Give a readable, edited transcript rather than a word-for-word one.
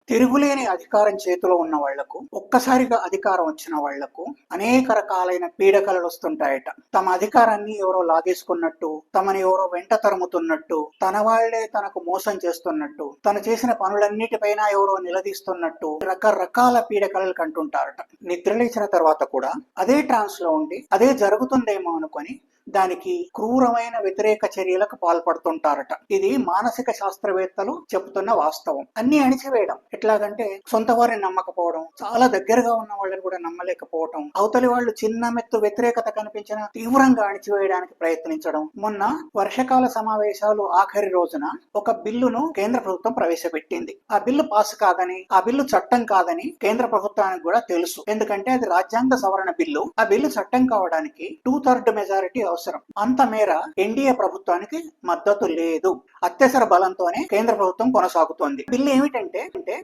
తిరుగులేని అధికారం చేతిలో ఉన్న వాళ్లకు, ఒక్కసారిగా అధికారం వచ్చిన వాళ్లకు అనేక రకాలైన పీడకలలు వస్తుంటాయట. తమ అధికారాన్ని ఎవరో లాగేసుకున్నట్టు, తమని ఎవరో వెంట తరుముతున్నట్టు, తన వాళ్లే తనకు మోసం చేస్తున్నట్టు, తను చేసిన పనులన్నిటిపైన ఎవరో నిలదీస్తున్నట్టు రకరకాల పీడకలలు కంటుంటారట. నిద్రలేచిన తర్వాత కూడా అదే ట్రాన్స్ లో ఉండి అదే జరుగుతుందేమో అనుకొని దానికి క్రూరమైన వ్యతిరేక చర్యలకు పాల్పడుతుంటారట. ఇది మానసిక శాస్త్రవేత్తలు చెబుతున్న వాస్తవం. అన్ని అణిచివేయడం ఎట్లాగంటే సొంత వారిని నమ్మకపోవడం, చాలా దగ్గరగా ఉన్న వాళ్ళని కూడా నమ్మలేకపోవడం, అవతలి వాళ్ళు చిన్న మెత్తు వ్యతిరేకత కనిపించిన తీవ్రంగా అణిచివేయడానికి ప్రయత్నించడం. మొన్న వర్షకాల సమావేశాలు ఆఖరి రోజున ఒక బిల్లును కేంద్ర ప్రభుత్వం ప్రవేశపెట్టింది. ఆ బిల్లు పాస్ కాదని, ఆ బిల్లు చట్టం కాదని కేంద్ర ప్రభుత్వానికి కూడా తెలుసు. ఎందుకంటే అది రాజ్యాంగ సవరణ బిల్లు. ఆ బిల్లు చట్టం కావడానికి 2/3 మెజారిటీ అవసరం. అంత మేర ఎన్డీఏ ప్రభుత్వానికి మద్దతు లేదు. అత్యవసర బలంతోనే కేంద్ర ప్రభుత్వం కొనసాగుతోంది. బిల్లు ఏమిటంటే